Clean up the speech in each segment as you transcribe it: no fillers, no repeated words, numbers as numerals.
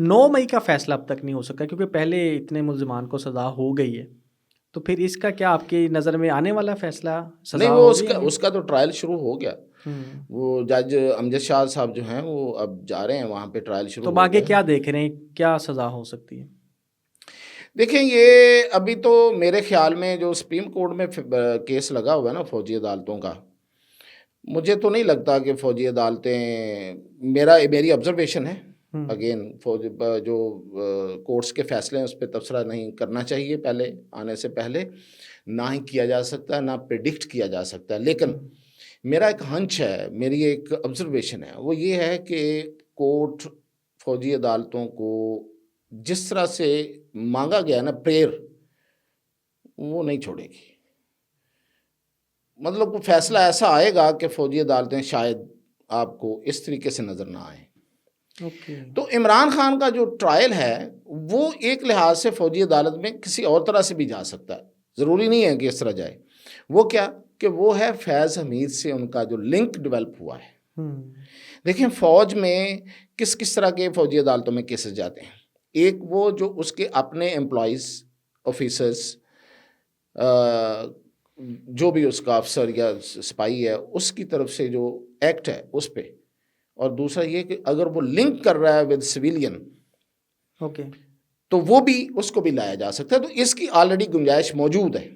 9 مئی کا فیصلہ اب تک نہیں ہو سکا کیونکہ پہلے اتنے ملزمان کو سزا ہو گئی ہے، تو پھر اس کا کیا آپ کی نظر میں آنے والا فیصلہ سزا نہیں، وہ ہوگی؟ اس کا تو ٹرائل شروع ہو گیا. وہ جج امجد شاہ صاحب جو ہیں وہ اب جا رہے ہیں وہاں پہ، ٹرائل شروع تو ہو آگے گیا. کیا دیکھ رہے ہیں، کیا سزا ہو سکتی ہے؟ دیکھیں، یہ ابھی تو میرے خیال میں جو سپریم کورٹ میں کیس لگا ہوا ہے نا فوجی عدالتوں کا، مجھے تو نہیں لگتا کہ فوجی عدالتیں، میری آبزرویشن ہے، اگین جو کورٹس کے فیصلے ہیں اس پہ تبصرہ نہیں کرنا چاہیے پہلے آنے سے پہلے، نہ ہی کیا جا سکتا ہے، نہ پریڈکٹ کیا جا سکتا ہے. لیکن میرا ایک ہنچ ہے، میری ایک آبزرویشن ہے، وہ یہ ہے کہ کورٹ فوجی عدالتوں کو جس طرح سے مانگا گیا نا پریئر، وہ نہیں چھوڑے گی. مطلب کوئی فیصلہ ایسا آئے گا کہ فوجی عدالتیں شاید آپ کو اس طریقے سے نظر نہ آئیں. تو عمران خان کا جو ٹرائل ہے وہ ایک لحاظ سے فوجی عدالت میں کسی اور طرح سے بھی جا سکتا ہے، ضروری نہیں ہے کہ اس طرح جائے. وہ کیا کہ وہ ہے فیض حمید سے ان کا جو لنک ڈیولپ ہوا ہے. دیکھیں فوج میں کس کس طرح کے فوجی عدالتوں میں کیسز جاتے ہیں. ایک وہ جو اس کے اپنے امپلائیز، آفیسرز، جو بھی اس کا افسر یا سپاہی ہے اس کی طرف سے جو ایکٹ ہے اس پہ، اور دوسرا یہ کہ اگر وہ لنک کر رہا ہے ود سویلین، تو وہ بھی اس کو بھی لایا جا سکتا ہے. تو اس کی آلریڈی گنجائش موجود ہے،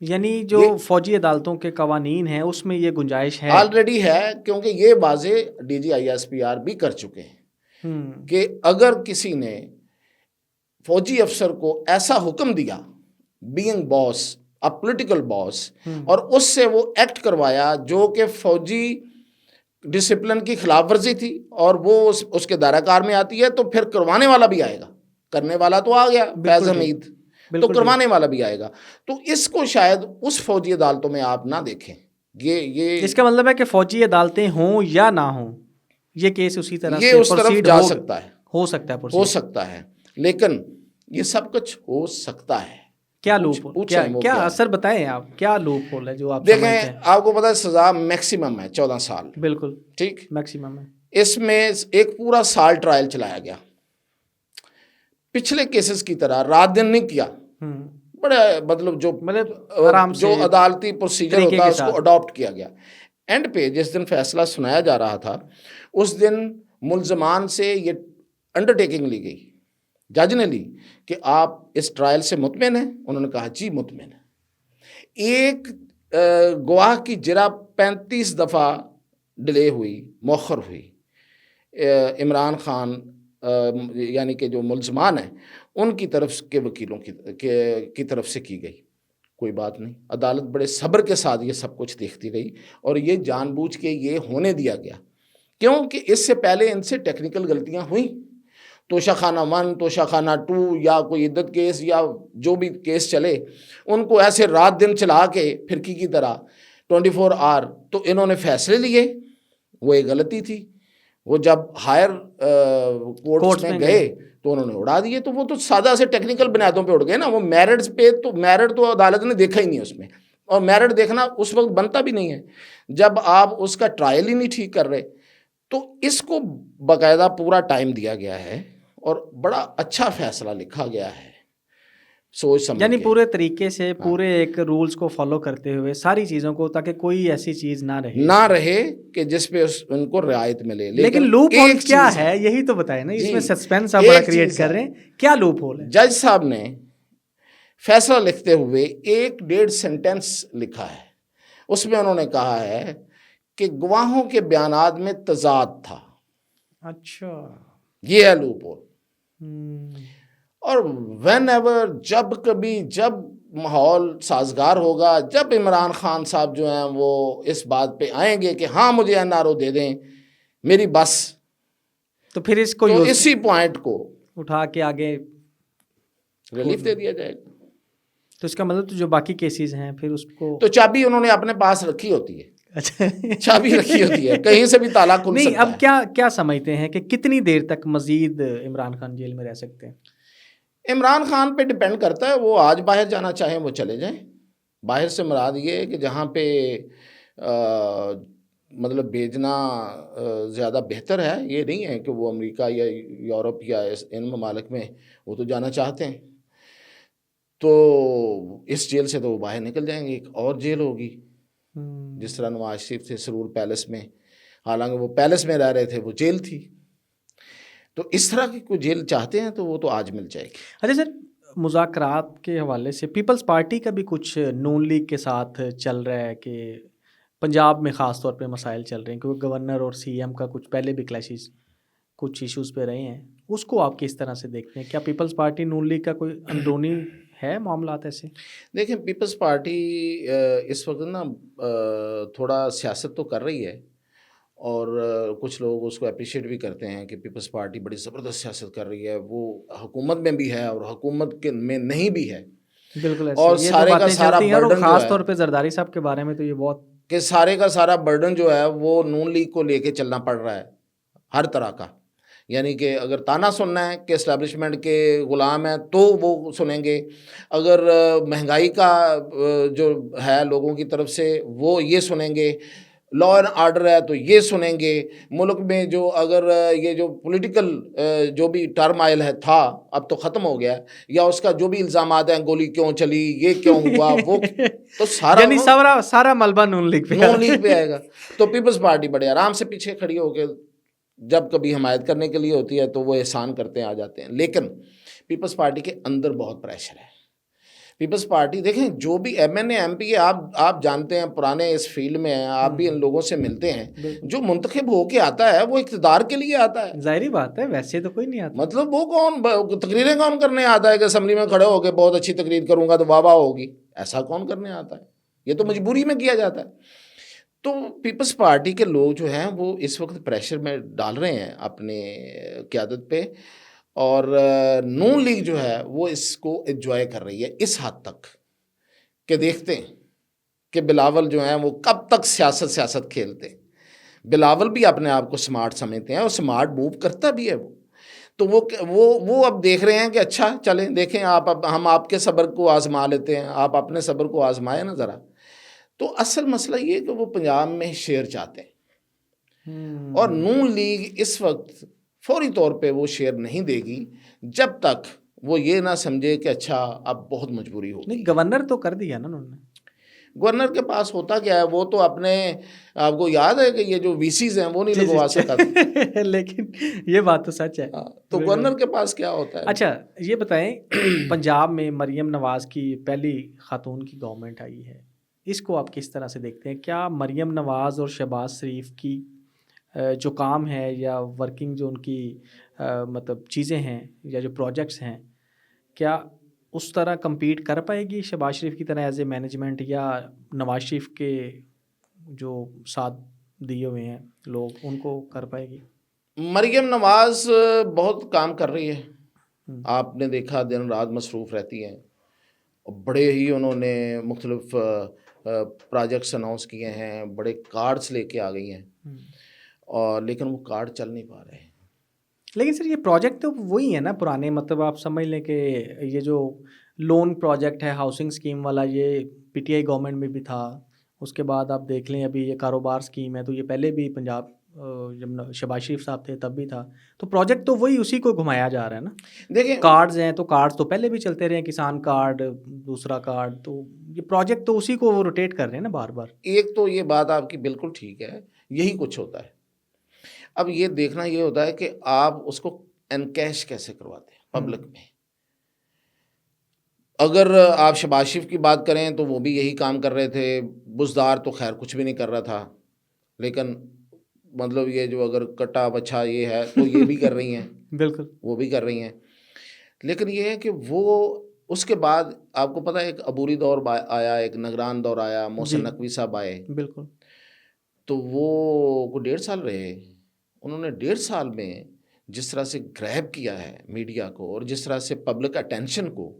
یعنی جو فوجی عدالتوں کے قوانین ہیں اس میں یہ گنجائش ہے، آلریڈی ہے، کیونکہ یہ واضح D G I S P R بھی کر چکے ہیں کہ اگر کسی نے فوجی افسر کو ایسا حکم دیا، بینگ باس، ا پولیٹیکل باس، اور اس سے وہ ایکٹ کروایا جو کہ فوجی ڈسپلن کی خلاف ورزی تھی اور وہ اس کے دائرہ کار میں آتی ہے، تو پھر کروانے والا بھی آئے گا. کرنے والا تو آ گیا فیض حمید، تو کروانے والا بھی آئے گا. تو اس کو شاید اس فوجی عدالتوں میں آپ نہ دیکھیں. یہ اس کا مطلب ہے کہ فوجی عدالتیں ہوں یا نہ ہوں، یہ کیس اسی طرح یہ سے اس طرف جا سکتا ہے، ہو سکتا ہے. لیکن یہ سب کچھ ہو سکتا ہے. کیا لوپ، کیا اثر بتائیں آپ، کیا لوپ ہول ہے جو آپ دیکھیں؟ آپ کو پتا ہے سزا میکسیمم ہے 14 سال. بالکل ٹھیک، میکسیمم ہے. اس میں ایک پورا سال ٹرائل چلایا گیا. پچھلے کیسز کی طرح رات دن نہیں کیا، بڑے مطلب جو عدالتی پروسیجر ہوتا ہے اس کو اڈاپٹ کیا گیا. اینڈ پہ جس دن فیصلہ سنایا جا رہا تھا اس دن ملزمان سے یہ انڈرٹیکنگ لی گئی، جج نے لی، کہ آپ اس ٹرائل سے مطمئن ہیں؟ انہوں نے کہا جی مطمئن ہے. ایک گواہ کی جرح 35 دفعہ ڈیلے ہوئی، مؤخر ہوئی. عمران خان یعنی کہ جو ملزمان ہیں ان کی طرف کے وکیلوں کی طرف سے کی گئی. کوئی بات نہیں، عدالت بڑے صبر کے ساتھ یہ سب کچھ دیکھتی رہی، اور یہ جان بوجھ کے یہ ہونے دیا گیا کیونکہ اس سے پہلے ان سے ٹیکنیکل غلطیاں ہوئیں. توشہ خانہ 1، توشہ خانہ 2، یا کوئی عدت کیس یا جو بھی کیس چلے، ان کو ایسے رات دن چلا کے پھرکی کی طرح 24 آور، تو انہوں نے فیصلے لیے. وہ ایک غلطی تھی. وہ جب ہائر کورٹس میں گئے تو انہوں نے اڑا دیے. تو وہ تو سادہ سے ٹیکنیکل بنیادوں پہ اڑ گئے نا. وہ میرٹس پہ تو میرٹ تو عدالت نے دیکھا ہی نہیں اس میں، اور میرٹ دیکھنا اس وقت بنتا بھی نہیں ہے جب آپ اس کا ٹرائل ہی نہیں ٹھیک کر رہے. تو اس کو باقاعدہ پورا ٹائم دیا گیا ہے اور بڑا اچھا فیصلہ لکھا گیا ہے سوچ سمجھ یعنی کے، پورے طریقے سے پورے ایک رولز کو فالو کرتے ہوئے ساری چیزوں کو، تاکہ کوئی ایسی چیز نہ رہے کہ جس پہ ان کو رعایت ملے. لیکن لوپ ہول کیا ہے یہی تو بتائیں نا، اس میں سسپینس آپ بڑا کریٹ کر رہے ہیں. کیا لوپ ہول ہے؟ جج صاحب نے فیصلہ لکھتے ہوئے 1.5 سینٹنس لکھا ہے. اس میں انہوں نے کہا ہے کہ گواہوں کے بیانات میں تضاد تھا. اچھا، یہ ہے لوپ ہول. اور وین ایور، جب ماحول سازگار ہوگا، جب عمران خان صاحب جو ہیں وہ اس بات پہ آئیں گے کہ ہاں مجھے NRO دے دیں میری بس، تو پھر اس کو تو اسی پوائنٹ کو اٹھا کے آگے ریلیف دے دیا جائے گا. تو اس کا مطلب جو باقی کیسز ہیں پھر اس کو تو چابی انہوں نے اپنے پاس رکھی ہوتی ہے. چابی رکھی ہوتی ہے، کہیں سے بھی تالا کھل سکتا ہے. اب کیا سمجھتے ہیں کہ کتنی دیر تک مزید عمران خان جیل میں رہ سکتے ہیں؟ عمران خان پہ ڈیپینڈ کرتا ہے. وہ آج باہر جانا چاہیں وہ چلے جائیں. باہر سے مراد یہ ہے کہ جہاں پہ مطلب بھیجنا زیادہ بہتر ہے. یہ نہیں ہے کہ وہ امریکہ یا یورپ یا ان ممالک میں وہ تو جانا چاہتے ہیں. تو اس جیل سے تو وہ باہر نکل جائیں گے, ایک اور جیل ہوگی. جس طرح نواز شریف تھے سرور پیلس میں, حالانکہ وہ پیلس میں رہ رہے تھے, وہ جیل تھی. تو اس طرح کی کوئی جیل چاہتے ہیں تو وہ تو آج مل جائے گی. اچھا سر, مذاکرات کے حوالے سے پیپلز پارٹی کا بھی کچھ نون لیگ کے ساتھ چل رہا ہے کہ پنجاب میں خاص طور پہ مسائل چل رہے ہیں, کیونکہ گورنر اور سی ایم کا کچھ پہلے بھی کلیشز کچھ ایشوز پہ رہے ہیں. اس کو آپ کس طرح سے دیکھتے ہیں؟ کیا پیپلز پارٹی نون لیگ کا کوئی اندرونی ہے معاملات ایسے؟ دیکھیں, پیپلز پارٹی اس وقت نا تھوڑا سیاست تو کر رہی ہے, اور کچھ لوگ اس کو اپریشیٹ بھی کرتے ہیں کہ پیپلز پارٹی بڑی زبردست سیاست کر رہی ہے. وہ حکومت میں بھی ہے اور حکومت کے میں نہیں بھی ہے. بالکل, اور سارے کا سارا برڈن خاص طور پہ زرداری صاحب کے بارے میں تو یہ بہت کہ سارے کا سارا برڈن جو ہے وہ نون لیگ کو لے کے چلنا پڑ رہا ہے ہر طرح کا. یعنی کہ اگر تانا سننا ہے کہ اسٹیبلشمنٹ کے غلام ہیں تو وہ سنیں گے, اگر مہنگائی کا جو ہے لوگوں کی طرف سے وہ یہ سنیں گے, لا اینڈ آرڈر ہے تو یہ سنیں گے. ملک میں جو اگر یہ جو پولیٹیکل جو بھی ٹرم آئل ہے تھا اب تو ختم ہو گیا, یا اس کا جو بھی الزامات ہیں, گولی کیوں چلی, یہ کیوں ہوا, وہ تو سارا ملبہ نون لیگ پہ آئے گا. تو پیپلز پارٹی بڑے آرام سے پیچھے کھڑی ہو کے جب کبھی حمایت کرنے کے لیے ہوتی ہے تو وہ احسان کرتے ہیں, آ جاتے ہیں. لیکن پیپلز پارٹی کے اندر بہت پریشر ہے. پیپلز پارٹی دیکھیں, جو بھی M N A M P آپ جانتے ہیں, پرانے اس فیلڈ میں ہیں, آپ بھی ان لوگوں سے ملتے ہیں, جو منتخب ہو کے آتا ہے وہ اقتدار کے لیے آتا ہے. ظاہری بات ہے, ویسے تو کوئی نہیں آتا. مطلب وہ کون تقریریں کون کرنے آتا ہے کہ اسمبلی میں کھڑے ہو کے بہت اچھی تقریر کروں گا تو واہ واہ ہوگی, ایسا کون کرنے آتا ہے؟ یہ تو مجبوری میں کیا جاتا ہے. تو پیپلز پارٹی کے لوگ جو ہیں وہ اس وقت پریشر میں ڈال رہے ہیں اپنے قیادت پہ, اور نون لیگ جو ہے وہ اس کو انجوائے کر رہی ہے اس حد تک کہ دیکھتے ہیں کہ بلاول جو ہیں وہ کب تک سیاست کھیلتے ہیں. بلاول بھی اپنے آپ کو سمارٹ سمجھتے ہیں اور سمارٹ موو کرتا بھی ہے وہ. تو وہ اب دیکھ رہے ہیں کہ اچھا چلیں دیکھیں آپ, اب ہم آپ کے صبر کو آزما لیتے ہیں, آپ اپنے صبر کو آزمائیں نا ذرا. تو اصل مسئلہ یہ کہ وہ پنجاب میں شیئر چاہتے ہیں, اور نون لیگ اس وقت فوری طور پہ وہ شیئر نہیں دے گی جب تک وہ یہ نہ سمجھے کہ اچھا اب بہت مجبوری ہوگی. نہیں, گورنر تو کر دیا نا انہوں نے. گورنر کے پاس ہوتا کیا ہے, وہ تو اپنے آپ کو یاد ہے کہ یہ جو وی سیز ہیں وہ نہیں لگوا سکتا تھا. لیکن یہ بات تو سچ ہے. تو گورنر کے پاس کیا ہوتا ہے. اچھا یہ بتائیں, پنجاب میں مریم نواز کی پہلی خاتون کی گورنمنٹ آئی ہے, اس کو آپ کس طرح سے دیکھتے ہیں؟ کیا مریم نواز اور شہباز شریف کی جو کام ہے یا ورکنگ جو ان کی مطلب چیزیں ہیں یا جو پروجیکٹس ہیں, کیا اس طرح کمپیٹ کر پائے گی شہباز شریف کی طرح ایز اے مینجمنٹ, یا نواز شریف کے جو ساتھ دیے ہوئے ہیں لوگ ان کو کر پائے گی؟ مریم نواز بہت کام کر رہی ہے, آپ نے دیکھا دن رات مصروف رہتی ہیں, بڑے ہی انہوں نے مختلف پروجیکٹس اناؤنس کیے ہیں, بڑے کارڈز لے کے آ گئی ہیں, اور لیکن وہ کارڈ چل نہیں پا رہے ہیں. لیکن سر یہ پروجیکٹ تو وہی ہے نا پرانے, مطلب آپ سمجھ لیں کہ یہ جو لون پروجیکٹ ہے ہاؤسنگ اسکیم والا, یہ پی ٹی آئی گورنمنٹ میں بھی تھا. اس کے بعد آپ دیکھ لیں ابھی یہ کاروبار اسکیم ہے, تو یہ پہلے بھی پنجاب جب شہباز شریف صاحب تھے تب بھی تھا. تو پروجیکٹ تو وہی اسی کو گھمایا جا رہا ہے نا. دیکھیں کارڈز ہیں تو کارڈز تو پہلے بھی چلتے رہے ہیں, کسان کارڈ, دوسرا کارڈ, تو یہ پروجیکٹ تو اسی کو روٹیٹ کر رہے ہیں نا بار بار. ایک تو یہ بات آپ کی بالکل ٹھیک ہے, یہی کچھ ہوتا ہے. اب یہ دیکھنا یہ ہوتا ہے کہ آپ اس کو انکیش کیسے کرواتے ہیں پبلک میں. اگر آپ شہباز شریف کی بات کریں تو وہ بھی یہی کام کر رہے تھے. بزدار تو خیر کچھ بھی نہیں کر رہا تھا, لیکن مطلب یہ جو اگر کٹا بچھا یہ ہے تو یہ بھی کر رہی ہیں. بالکل وہ بھی کر رہی ہیں. لیکن یہ ہے کہ وہ اس کے بعد آپ کو پتہ ہے ایک عبوری دور آیا, ایک نگران دور آیا, محسن نقوی صاحب آئے. بالکل. تو وہ 1.5 سال رہے. انہوں نے 1.5 سال میں جس طرح سے گریب کیا ہے میڈیا کو, اور جس طرح سے پبلک اٹینشن کو,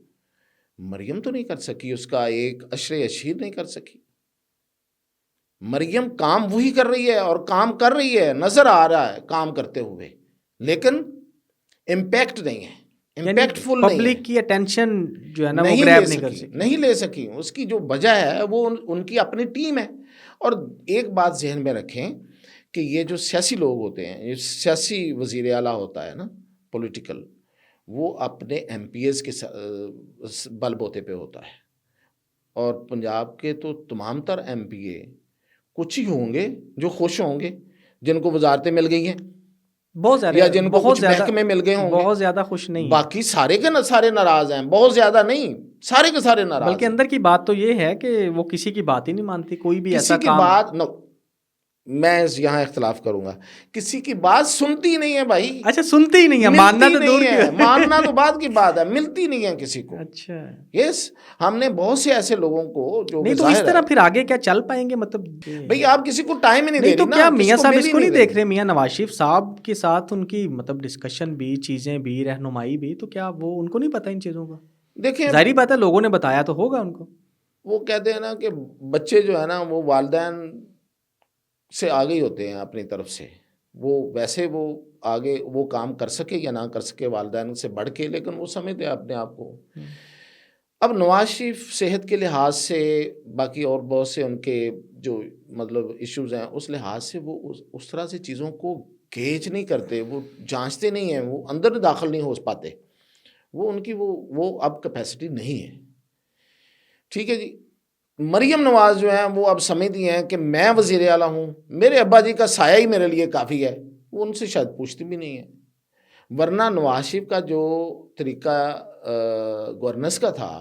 مریم تو نہیں کر سکی. اس کا ایک عشر اشیر نہیں کر سکی. مریم کام وہی کر رہی ہے, اور کام کر رہی ہے, نظر آ رہا ہے کام کرتے ہوئے, لیکن امپیکٹ نہیں ہے, امپیکٹ فل نہیں ہے. پبلک کی اٹینشن جو ہے نا وہ گریب نہیں کر سکی. نہیں لے سکی. اس کی جو وجہ ہے وہ ان کی اپنی ٹیم ہے, اور ایک بات ذہن میں رکھیں کہ یہ جو سیاسی لوگ ہوتے ہیں، یہ سیاسی وزیر اعلیٰ ہوتا ہے نا پولیٹیکل، وہ اپنے ایم پی ایز کے بل بوتے پہ ہوتا ہے، اور پنجاب کے تو تمام تر ایم پی اے کچھ ہی ہوں گے جو خوش ہوں گے، جن کو وزارتیں مل گئی ہیں بہت زیادہ، یا جن کو بہت کچھ زیادہ، محکمے مل گئے ہوں گے، بہت زیادہ خوش نہیں ہیں۔ باقی سارے کے سارے ناراض ہیں، بہت زیادہ نہیں، سارے کے سارے ناراض بلکہ ہیں۔ اندر کی بات تو یہ ہے کہ وہ کسی کی بات ہی نہیں مانتی، کوئی بھی ایسا کسی کی کام۔ بات میں یہاں اختلاف کروں گا، کسی کی بات سنتی نہیں ہے بھائی، اچھا سنتے ہی نہیں ہے، ماننا ملتی تو دور نہیں کی ہے، ماننا تو بعد کی بات ہے، ملتی نہیں ہے کسی کو۔ اچھا یس، ہم نے بہت سے ایسے لوگوں کو جو نہیں کہ تو اس ظاہر طرح ہے، پھر آگے کیا چل پائیں گے؟ مطلب بھئی آپ کسی کو ٹائم ہی نہیں دے نہیں تو رہی نا، کیا کسی میاں کو صاحب مل اس ہی کو نہیں دے دیکھ رہی۔ رہے؟ میاں نواز شریف صاحب کے ساتھ ان کی مطلب ڈسکشن بھی، چیزیں بھی، رہنمائی بھی، تو کیا وہ ان کو نہیں پتہ ان چیزوں کا؟ دیکھیں ظاہری بات ہے، لوگوں نے بتایا تو ہوگا ان کو۔ وہ کہتے ہیں نا کہ بچے جو ہے نا وہ والدین سے آگے ہی ہوتے ہیں اپنی طرف سے، وہ ویسے وہ آگے وہ کام کر سکے یا نہ کر سکے والدین سے بڑھ کے، لیکن وہ سمجھتے ہیں اپنے آپ کو۔ اب نواز شریف صحت کے لحاظ سے، باقی اور بہت سے ان کے جو مطلب ایشوز ہیں، اس لحاظ سے وہ اس طرح سے چیزوں کو گیج نہیں کرتے، وہ جانچتے نہیں ہیں، وہ اندر داخل نہیں ہو پاتے، وہ ان کی وہ اب کیپیسٹی نہیں ہے۔ ٹھیک ہے جی، مریم نواز جو ہیں وہ اب سمجھتی ہیں کہ میں وزیر اعلیٰ ہوں، میرے ابا جی کا سایہ ہی میرے لیے کافی ہے، وہ ان سے شاید پوچھتی بھی نہیں ہے۔ ورنہ نواز شریف کا جو طریقہ گورننس کا تھا،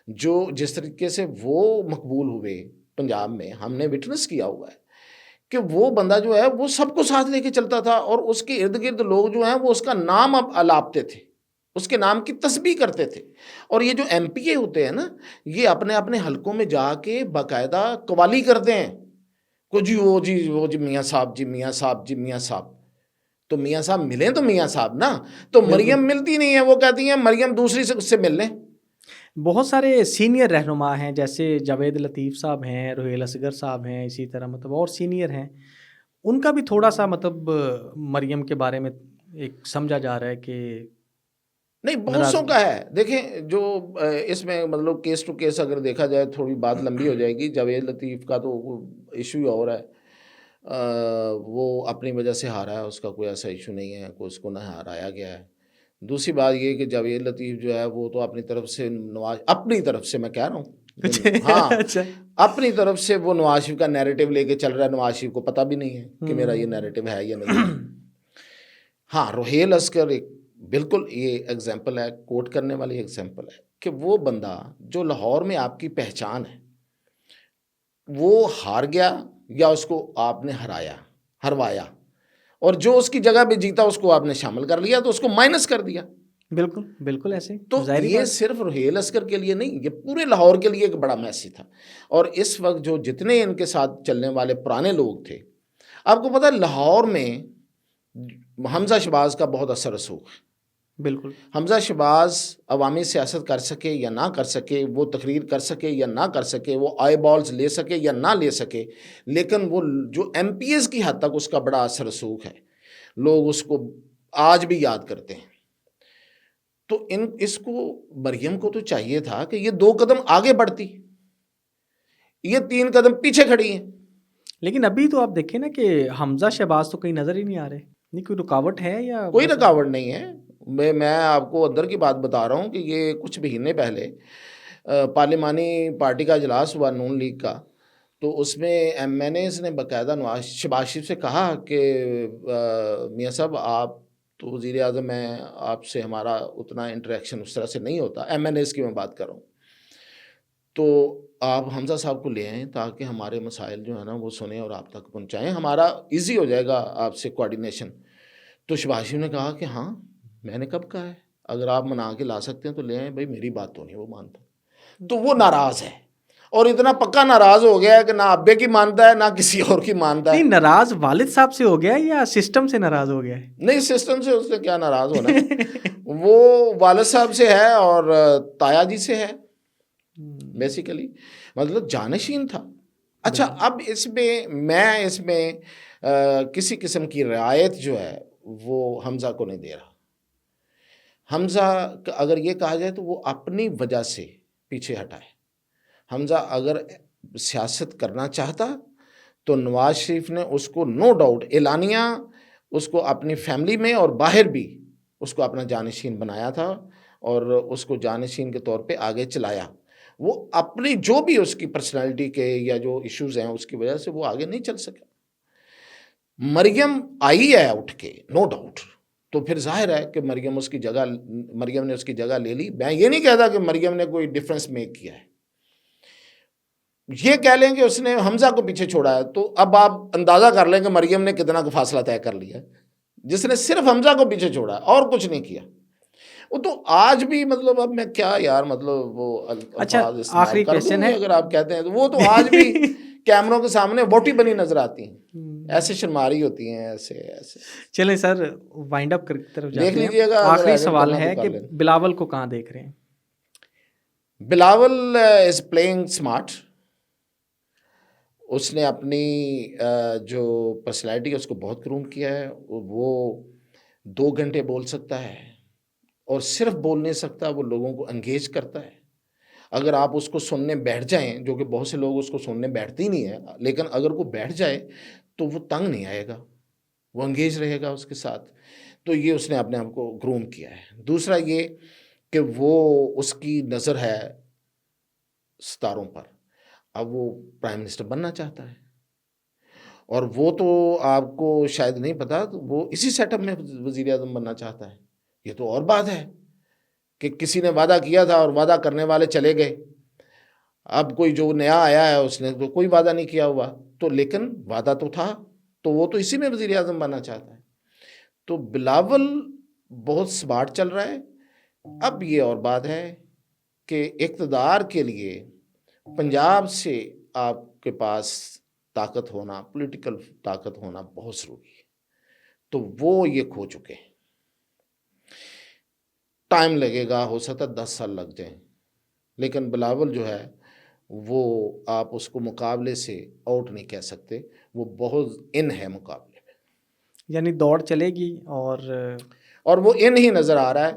جو جس طریقے سے وہ مقبول ہوئے پنجاب میں، ہم نے وٹنس کیا ہوا ہے کہ وہ بندہ جو ہے وہ سب کو ساتھ لے کے چلتا تھا، اور اس کے ارد گرد لوگ جو ہیں وہ اس کا نام اب الاپتے تھے، اس کے نام کی تسبیح کرتے تھے۔ اور یہ جو ایم پی اے ہوتے ہیں نا، یہ اپنے اپنے حلقوں میں جا کے باقاعدہ قوالی کرتے ہیں کہ جی وہ جی میاں صاحب، جی میاں صاحب، جی میاں صاحب۔ تو میاں صاحب ملیں تو میاں صاحب نا، تو مریم ملتی نہیں ہے، وہ کہتی ہیں مریم دوسری سے اس سے مل لیں۔ بہت سارے سینئر رہنما ہیں، جیسے جاوید لطیف صاحب ہیں، روہیل اصغر صاحب ہیں، اسی طرح مطلب اور سینئر ہیں، ان کا بھی تھوڑا سا مطلب مریم کے بارے میں ایک سمجھا جا رہا ہے کہ نہیں، بہت سو کا ہے۔ دیکھیں جو اس میں مطلب کیس ٹو کیس اگر دیکھا جائے، تھوڑی بات لمبی ہو جائے گی۔ جاوید لطیف کا تو ایشو ہی اور ہے، وہ اپنی وجہ سے ہارا ہے، اس کا کوئی ایسا ایشو نہیں ہے، کوئی اس کو نہ ہرایا گیا ہے۔ دوسری بات یہ کہ جاوید لطیف جو ہے وہ تو اپنی طرف سے اپنی طرف سے میں کہہ رہا ہوں، ہاں اپنی طرف سے وہ نواز شریف کا نیریٹو لے کے چل رہا ہے، نواز شریف کو پتہ بھی نہیں ہے کہ میرا یہ نیریٹو ہے یا نہیں ہے۔ ہاں روہیل اصغر ایک بالکل یہ ایگزامپل ہے، کوٹ کرنے والی ایگزامپل ہے کہ وہ بندہ جو لاہور میں آپ کی پہچان ہے، وہ ہار گیا یا اس کو آپ نے ہروایا، اور جو اس کی جگہ پہ جیتا اس کو آپ نے شامل کر لیا، تو اس کو مائنس کر دیا۔ بالکل بالکل ایسے تو یہ صرف روہیل اصغر کے لیے نہیں، یہ پورے لاہور کے لیے ایک بڑا میسج تھا۔ اور اس وقت جو جتنے ان کے ساتھ چلنے والے پرانے لوگ تھے، آپ کو پتہ ہے لاہور میں حمزہ شہباز کا بہت اثر رسوخ ہے۔ بالکل حمزہ شہباز عوامی سیاست کر سکے یا نہ کر سکے، وہ تقریر کر سکے یا نہ کر سکے، وہ آئی بالز لے سکے یا نہ لے سکے، لیکن وہ جو ایم پی ایز کی حد تک اس کا بڑا اثر رسوخ ہے، لوگ اس کو آج بھی یاد کرتے ہیں۔ تو اس کو مریم کو تو چاہیے تھا کہ یہ 2 قدم آگے بڑھتی، یہ 3 قدم پیچھے کھڑی ہیں۔ لیکن ابھی تو آپ دیکھیں نا کہ حمزہ شہباز تو کہیں نظر ہی نہیں آ رہے، نہیں کوئی رکاوٹ ہے یا کوئی رکاوٹ نہیں ہے۔ میں آپ کو اندر کی بات بتا رہا ہوں کہ یہ کچھ مہینے پہلے پارلیمانی پارٹی کا اجلاس ہوا نون لیگ کا، تو اس میں ایم این ایز نے باقاعدہ شہباز شریف سے کہا کہ میاں صاحب آپ تو وزیر اعظم ہیں، آپ سے ہمارا اتنا انٹریکشن اس طرح سے نہیں ہوتا، ایم این ایز کی میں بات کر رہا ہوں، تو آپ حمزہ صاحب کو لے آئیں تاکہ ہمارے مسائل جو ہیں نا وہ سنیں اور آپ تک پہنچائیں، ہمارا ایزی ہو جائے گا آپ سے کوآرڈینیشن۔ تو شہباز شریف نے کہا کہ ہاں میں نے کب کہا ہے، اگر آپ منا کے لا سکتے ہیں تو لے آئیں، بھائی میری بات تو نہیں وہ مانتا۔ تو وہ ناراض ہے، اور اتنا پکا ناراض ہو گیا ہے کہ نہ ابے کی مانتا ہے نہ کسی اور کی مانتا ہے۔ نہیں ناراض والد صاحب سے ہو گیا یا سسٹم سے ناراض ہو گیا ہے؟ نہیں سسٹم سے اس نے کیا ناراض ہونا ہے، وہ والد صاحب سے ہے اور تایا جی سے ہے بیسیکلی، مطلب جانشین تھا۔ اچھا اب اس میں کسی قسم کی رعایت جو ہے وہ حمزہ کو نہیں دے رہا۔ حمزہ اگر یہ کہا جائے تو وہ اپنی وجہ سے پیچھے ہٹا ہے۔ حمزہ اگر سیاست کرنا چاہتا تو نواز شریف نے اس کو نو ڈاؤٹ اعلانیہ اس کو اپنی فیملی میں اور باہر بھی اس کو اپنا جانشین بنایا تھا اور اس کو جانشین کے طور پہ آگے چلایا. وہ اپنی جو بھی اس کی پرسنالٹی کے یا جو ایشوز ہیں اس کی وجہ سے وہ آگے نہیں چل سکا. مریم آئی ہے اٹھ کے نو ڈاؤٹ, تو پھر ظاہر ہے کہ مریم نے اس کی جگہ لے لی. میں یہ نہیں کہتا کہ مریم نے کوئی ڈفرینس میک کیا ہے, یہ کہہ لیں کہ اس نے حمزہ کو پیچھے چھوڑا ہے, تو اب آپ اندازہ کر لیں کہ مریم نے کتنا کا فاصلہ طے کر لیا, جس نے صرف حمزہ کو پیچھے چھوڑا ہے اور کچھ نہیں کیا. وہ تو آج بھی مطلب اب میں کیا یار مطلب وہ اچھا آخری کویسچن ہے, اگر آپ کہتے ہیں تو وہ تو آج بھی کیمروں کے سامنے ووٹی بنی نظر آتی ہیں, ایسے شرماری ہوتی ہیں ایسے. چلیں سر وائنڈ اپ کی طرف دیکھ جاتے لیجیے ہیں. گا. آخری سوال ہے کہ بلاول کو کہاں دیکھ رہے ہیں؟ Bilawal is playing smart. اس نے اپنی جو پرسنالٹی ہے اس کو بہت گروم کیا ہے. وہ 2 گھنٹے بول سکتا ہے اور صرف بول نہیں سکتا, وہ لوگوں کو انگیج کرتا ہے. اگر آپ اس کو سننے بیٹھ جائیں, جو کہ بہت سے لوگ اس کو سننے بیٹھتے ہی نہیں ہیں, لیکن اگر وہ بیٹھ جائے تو وہ تنگ نہیں آئے گا, وہ انگیج رہے گا اس کے ساتھ. تو یہ اس نے اپنے آپ کو گروم کیا ہے. دوسرا یہ کہ وہ اس کی نظر ہے ستاروں پر. اب وہ پرائم منسٹر بننا چاہتا ہے, اور وہ تو آپ کو شاید نہیں پتا, تو وہ اسی سیٹ اپ میں وزیر اعظم بننا چاہتا ہے. یہ تو اور بات ہے کہ کسی نے وعدہ کیا تھا اور وعدہ کرنے والے چلے گئے. اب کوئی جو نیا آیا ہے اس نے تو کوئی وعدہ نہیں کیا ہوا, تو لیکن وعدہ تو تھا, تو وہ تو اسی میں وزیر اعظم بننا چاہتا ہے. تو بلاول بہت سمارٹ چل رہا ہے. اب یہ اور بات ہے کہ اقتدار کے لیے پنجاب سے آپ کے پاس طاقت ہونا, پولیٹیکل طاقت ہونا بہت ضروری ہے. تو وہ یہ کھو چکے ہیں. ٹائم لگے گا, ہو سکتا ہے 10 سال لگ جائیں, لیکن بلاول جو ہے وہ آپ اس کو مقابلے سے آؤٹ نہیں کہہ سکتے, وہ بہت ان ہے مقابلے میں. یعنی دوڑ چلے گی اور وہ ان ہی نظر آ رہا ہے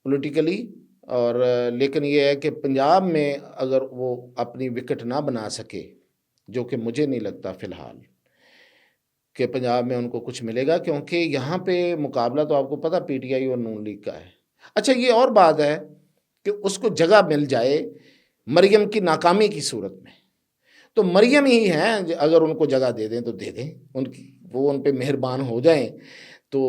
پولیٹیکلی. اور لیکن یہ ہے کہ پنجاب میں اگر وہ اپنی وکٹ نہ بنا سکے, جو کہ مجھے نہیں لگتا فی الحال کہ پنجاب میں ان کو کچھ ملے گا, کیونکہ یہاں پہ مقابلہ تو آپ کو پتہ پی ٹی آئی اور نون لیگ کا ہے. اچھا یہ اور بات ہے کہ اس کو جگہ مل جائے مریم کی ناکامی کی صورت میں, تو مریم ہی ہیں, اگر ان کو جگہ دے دیں تو دے دیں, وہ ان پہ مہربان ہو جائیں, تو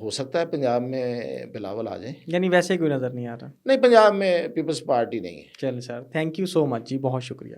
ہو سکتا ہے پنجاب میں بلاول آ جائیں. یعنی ویسے کوئی نظر نہیں آ رہا؟ نہیں, پنجاب میں پیپلز پارٹی نہیں ہے. چلیں سر, تھینک یو سو مچ جی, بہت شکریہ.